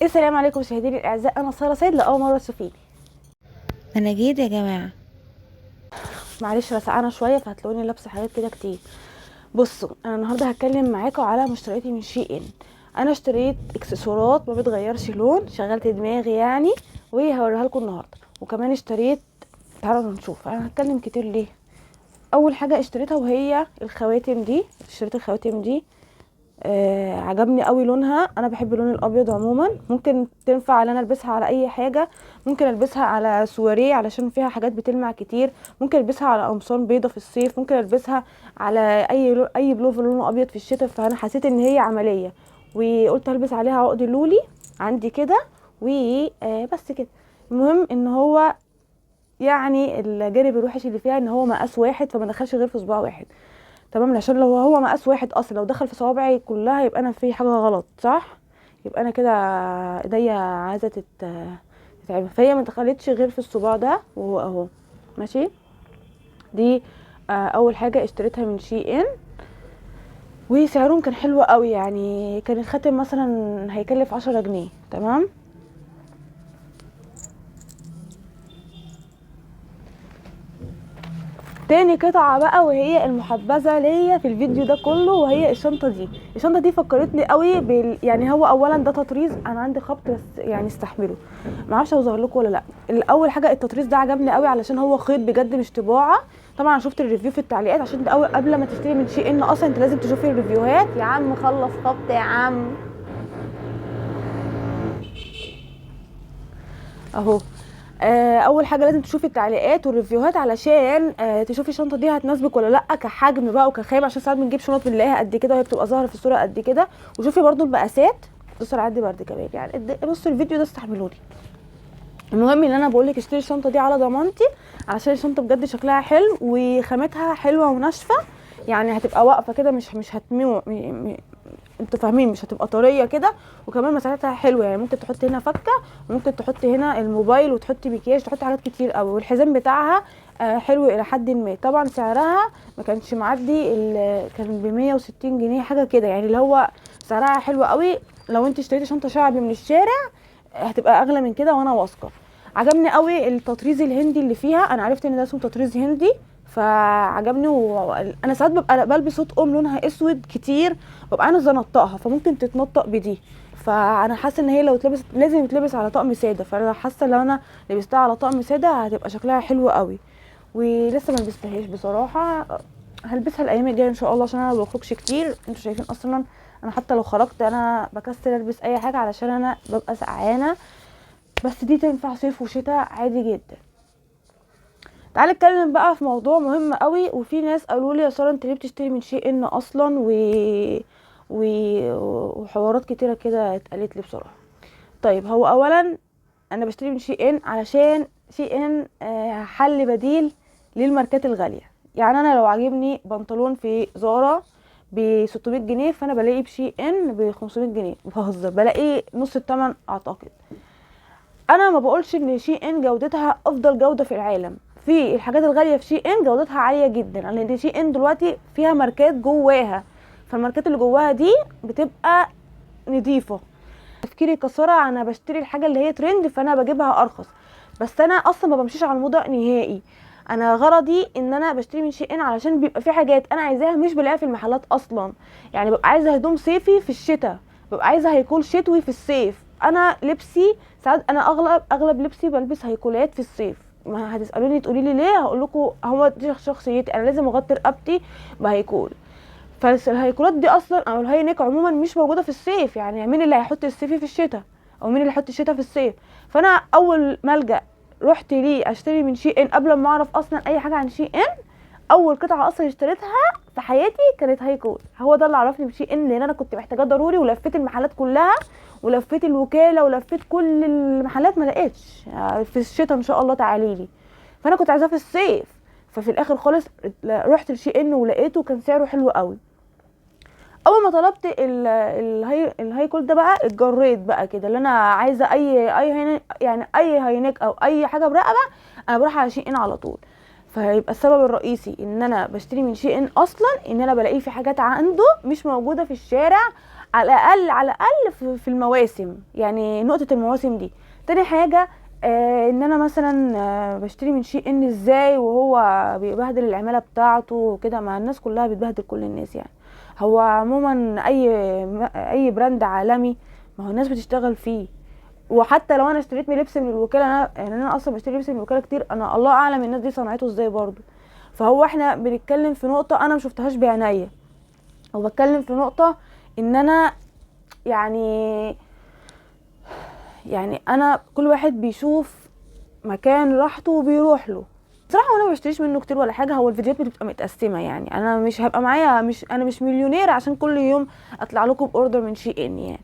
السلام عليكم مشاهديني الاعزاء، انا ساره سيد لاول مره تشوفيني. انا جيت يا جماعه. معلش رسعانه شويه فهتلاقوني لابسه حاجات كده كتير. بصوا، انا النهارده هتكلم معاكم على مشترياتي من شي ان. انا اشتريت اكسسوارات ما بتغيرش لون، شغلت دماغي يعني، وهوريها لكم النهارده. وكمان اشتريت، تعالوا نشوف انا هتكلم كتير ليه. اول حاجه اشتريتها وهي الخواتم دي. اشتريت الخواتم دي، عجبني قوي لونها. انا بحب اللون الابيض عموما، ممكن تنفع ان انا البسها على اي حاجه. ممكن البسها على سواريه علشان فيها حاجات بتلمع كتير. ممكن البسها على قمصان بيضه في الصيف. ممكن البسها على اي بلوفر لونه ابيض في الشتاء. فانا حسيت ان هي عمليه، وقلت هلبس عليها عقد لولي عندي كده وبس كده. المهم ان هو يعني الجانب الوحش اللي فيها ان هو مقاس واحد، فما دخلش غير في صباع واحد. تمام، عشان لو هو مقاس واحد اصلا لو دخل في صوابعي كلها يبقى انا في حاجه غلط، صح؟ يبقى انا كده ايديا عايزه تتعب. فهي ما دخلتش غير في الصباع ده وهو اهو ماشي. دي اول حاجه اشتريتها من شي ان، وسعرهم كان حلو قوي. يعني كان الخاتم مثلا هيكلف 10 جنيه. تمام. تاني قطعة بقى وهي المحبذة ليا في الفيديو ده كله، وهي الشنطة دي. الشنطة دي فكرتني قوي يعني هو اولا ده تطريز، انا عندي خبط بس يعني استحمله. معرفش اوصل لكم ولا لا. الاول حاجة التطريز ده عجبني قوي علشان هو خيط بجد مش طباعة. طبعا انا شفت الريفيو في التعليقات، عشان انت اول قبل ما تشتري من شي ان اصلا انت لازم تشوفي الريفيوهات. يا عم خلص خبط يا عم اهو. اول حاجه لازم تشوفي التعليقات والريفيوهات علشان تشوفي الشنطه دي هتناسبك ولا لا، كحجم بقى وكخامه. عشان ساعات بنجيب شنط بنلاقيها قد كده وهي بتبقى ظاهره في الصوره قد كده. وشوفي برضو المقاسات. بصوا عندي برد كمان يعني بصوا الفيديو ده استحملوني. المهم ان انا بقول لك اشتري الشنطه دي على ضمانتي، علشان الشنطه بجد شكلها حلو وخامتها حلوه وناشفه. يعني هتبقى واقفه كده، مش هتمو انتوا فاهمين، مش هتبقى طريه كده. وكمان مساحتها حلوه، يعني ممكن تحطي هنا فكه، وممكن تحطي هنا الموبايل، وتحطي مكياج، تحطي حاجات كتير قوي. والحزام بتاعها حلو الى حد ما. طبعا سعرها ما كانش معدي كان ب 160 جنيه حاجه كده، يعني اللي هو سعرها حلو قوي. لو انت اشتريتي شنطه شعبي من الشارع هتبقى اغلى من كده وانا واثقه. عجبني قوي التطريز الهندي اللي فيها. انا عرفت ان ده اسمه تطريز هندي فعجبني. انا ساعات ببقى بلبس اطقم لونها اسود كتير، ببقى عايزه انطقها، فممكن تتنطق بدي. فانا حاسه ان هي لو اتلبست لازم يتلبس على طقم ساده، فانا حاسه لو انا لبستها على طقم ساده هتبقى شكلها حلو قوي. ولسه ما لبستهاش بصراحه. هلبسها الايام الجايه ان شاء الله، عشان انا ما بخرجش كتير. انتوا شايفين اصلا انا حتى لو خرجت انا بكسل البس اي حاجه علشان انا ببقى سقعانه. بس دي تنفع صيف وشتاء عادي جدا. تعالى نتكلم بقى في موضوع مهم قوي. وفي ناس قالوا لي يا ساره انت ليه بتشتري من شي ان اصلا و... وحوارات كتيره كده اتقالت لي بصراحه. طيب هو اولا انا بشتري من شي ان علشان شي ان حل بديل للماركات الغاليه. يعني انا لو عاجبني بنطلون في زارا ب 600 جنيه، فانا بلاقي بشي ان ب 500 جنيه. بهزر، بلاقي نص الثمن اعتقد. انا ما بقولش ان شي ان جودتها افضل جوده في العالم. في الحاجات الغاليه في شي ان جودتها عاليه جدا، لان شي ان دلوقتي فيها ماركات جواها، فالماركات اللي جواها دي بتبقى نظيفه. تفكيري كسرعه، انا بشتري الحاجه اللي هي ترند فانا بجيبها ارخص. بس انا اصلا ما بمشيش على الموضه نهائي. انا غرضي ان انا بشتري من شي ان علشان بيبقى في حاجات انا عايزاها مش بلاقيها في المحلات اصلا. يعني ببقى عايزه هدوم صيفي في الشتاء، ببقى عايزه هيكول شتوي في الصيف. انا لبسي ساعات انا اغلب لبسي بلبس هيكولات في الصيف. ما هتسالوني تقولي لي ليه، هقول لكم هو دي شخصيتي، انا لازم اغطي رقبتي بهيكول. فالهيكولات دي اصلا او الهاي نيك عموما مش موجوده في الصيف. يعني مين اللي هيحط الصيفي في الشتاء، او مين اللي هيحط الشتاء في الصيف؟ فانا اول ملجأ رحت ليه اشتري من شي ان قبل ما اعرف اصلا اي حاجه عن شي ان، اول قطعه اصلا اشتريتها في حياتي كانت هايكول. هو ده اللي عرفني بشي ان، لان انا كنت محتاجاه ضروري، ولفيت المحلات كلها ولفيت الوكاله ولفيت كل المحلات ما لقيتش. في الشتاء ان شاء الله تعالي لي. فانا كنت عايزاه في الصيف. ففي الاخر خالص رحت لشي ان ولقيته كان سعره حلو قوي. اول ما طلبت الهاي كول ده بقى اتجريت بقى كده، اللي انا عايزه اي يعني اي هاينك او اي حاجه برقبه انا بروح على شي ان على طول. فيبقى السبب الرئيسي ان انا بشتري من شي ان اصلا ان انا بلاقيه في حاجات عنده مش موجوده في الشارع، على الاقل على الاقل في المواسم، يعني نقطه المواسم دي. تاني حاجه ان انا مثلا بشتري من شي ان ازاي وهو بيبهدل العماله بتاعته وكده، مع الناس كلها بتبهدل كل الناس يعني. هو عموما اي براند عالمي ما هو الناس بتشتغل فيه. وحتى لو انا اشتريت من لبس من الوكاله، انا يعني انا اصلا بشتري لبس من الوكاله كتير، انا الله اعلم الناس دي صنعته ازاي برضو. فهو احنا بنتكلم في نقطه انا مشوفتهاش بعينيا، وبتكلم في نقطه ان انا يعني انا كل واحد بيشوف مكان راحته وبيروح له. بصراحه انا ما بشتريش منه كتير ولا حاجه، هو الفيديوهات بتبقى متقسمه، يعني انا مش هبقى معايا، انا مش مليونير عشان كل يوم اطلع لكم باوردر من شي ان يعني.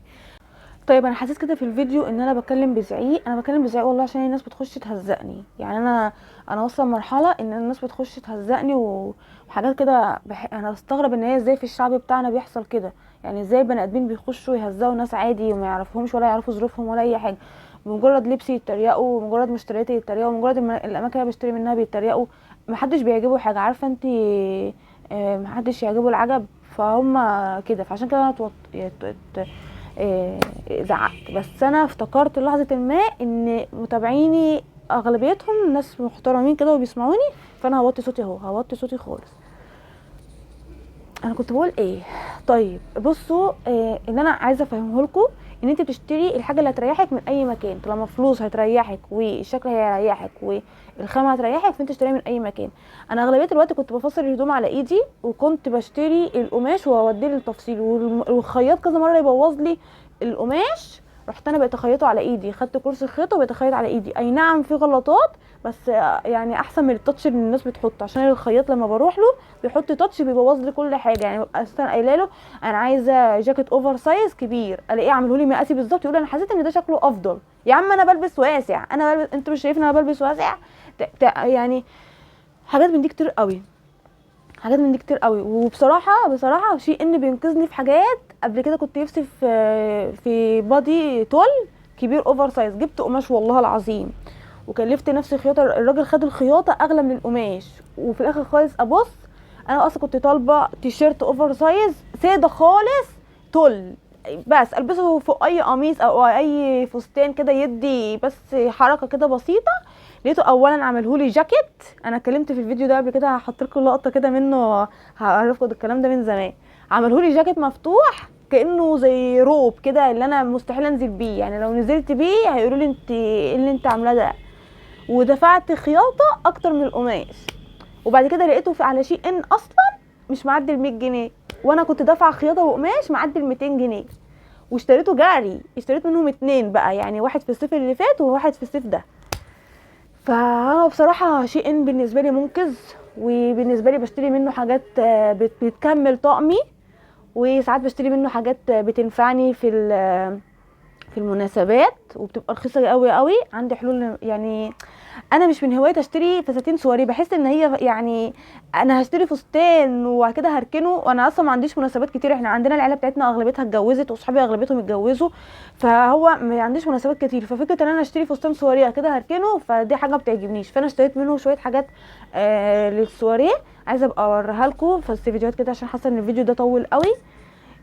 طيب انا حسيت كده في الفيديو ان انا بتكلم بزعيق، انا بتكلم بزعيق والله عشان الناس بتخش تهزقني، يعني انا واصله لمرحله ان الناس بتخش تهزقني وحاجات كده انا بستغرب ان هي ازاي في الشعب بتاعنا بيحصل كده، يعني ازاي بني ادمين بيخشوا يهزقوا ناس عادي وما يعرفهمش ولا يعرفوا ظروفهم ولا اي حاجه، بمجرد لبسي يتريقوا، بمجرد مشترياتي يتريقوا، بمجرد الاماكن اللي بشتري منها بيتريقوا، محدش بيعجبه حاجه، عارفه انت، محدش يعجبه العجب، فهم كده. فعشان كده انا زعقت. بس انا افتكرت لحظه ما ان متابعيني اغلبيتهم ناس محترمين كده وبيسمعوني، فانا هوطي صوتي اهو، هوطي صوتي خالص. انا كنت بقول ايه؟ طيب بصوا، ان انا عايزه افهمه لكم ان انت بتشتري الحاجه اللي هتريحك من اي مكان، طالما فلوس هتريحك والشكل هيريحك والخامه هتريحك، فانت تشتريها من اي مكان. انا اغلبيه الوقت كنت بفصل الهدوم على ايدي، وكنت بشتري القماش واوديه للتفصيل، والخياط كذا مره يبوظ لي القماش، رحت انا بقيت اخيطه على ايدي، خدت كورس الخياطه وبقيت اخيط على ايدي. اي نعم في غلطات، بس يعني احسن من التاتش اللي الناس بتحطه، عشان الخياط لما بروح له بيحط تاتش بيبوظ لي كل حاجه، يعني ببقى اصلا قايله له انا عايزه جاكيت اوفر سايز كبير، الاقيه عامله لي مقاسي بالظبط، يقول انا حسيت ان ده شكله افضل. يا عم انا بلبس واسع، انا بلبس، انتوا مش شايفين انا بلبس واسع؟ يعني حاجات من دي كتير قوي، حاجات من دي كتير قوي. وبصراحه شيء ان بينقذني في حاجات. قبل كده كنت نفسي في بادي تول كبير اوفر سايز، جبت قماش والله العظيم وكلفت نفسي خياطه، الراجل خد الخياطه اغلى من القماش، وفي الاخر خالص ابص انا اصلا كنت طالبه تيشيرت اوفر سايز ساده خالص تل، بس البسه فوق اي قميص او اي فستان كده يدي بس حركه كده بسيطه. لقيته اولا عملهولي جاكيت، انا اتكلمت في الفيديو ده قبل كده، هحط لكم لقطه كده منه هعرفكم الكلام ده من زمان. عملهولي جاكيت مفتوح كانه زي روب كده، اللي انا مستحيل انزل بيه، يعني لو نزلت بيه هيقولوا لي انت ايه اللي انت عاملاه ده. ودفعت خياطه اكتر من القماش، وبعد كده لقيته على شيء ان اصلا مش معدي ال 100 جنيه، وانا كنت دافعه خياطه وقماش معدي ال 200 جنيه، واشتريته جاري، اشتريت منهم 2 بقى، يعني واحد في الصيف اللي فات وواحد في الصيف ده. فانا بصراحه شيء ان بالنسبه لي منقذ، وبالنسبه لي بشتري منه حاجات بتكمل طقمي، وساعات بشتري منه حاجات بتنفعني في المناسبات، وبتبقى رخيصه قوي قوي. عندي حلول، يعني انا مش من هوايه اشتري فساتين سواري، بحس ان هي يعني انا هشتري فستان وبعد كده هركنه، وانا اصلا ما عنديش مناسبات كتير، احنا عندنا العيله بتاعتنا اغلبيتها اتجوزت واصحابي اغلبيتهم اتجوزوا، فهو ما عنديش مناسبات كتير، ففكره ان انا اشتري فستان سواري كده هركنه فدي حاجه ما بتعجبنيش، فانا اشتريت منه شويه حاجات للسواري، عايزه ابقى اوريها لكم في فيديوهات كده عشان حاسه ان الفيديو ده طول قوي.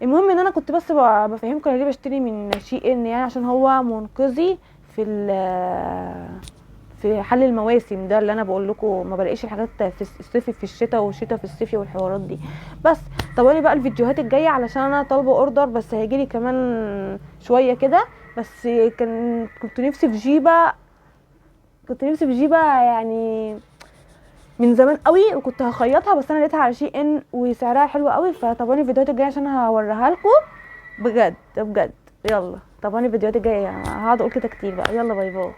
المهم ان انا كنت بس بفهمكم انا ليه بشتري من شي ان، يعني عشان هو منقذي في حل المواسم ده، اللي انا بقول لكم ما بلاقيش الحاجات في الصيفي في الشتاء والشتاء في الصيفي والحوارات دي. بس طولي بقى الفيديوهات الجايه علشان انا طالبه اوردر، بس هيجيلي كمان شويه كده. بس كنت نفسي في جيبه، يعني من زمان قوي، وكنت هخيطها بس انا لقيتها على شي ان وسعرها حلو قوي، فطبعا الفيديوهات الجايه عشان هوريها لكم بجد بجد. يلا طبعا الفيديوهات الجايه هقعد اقول كده كتير بقى، يلا باي باي.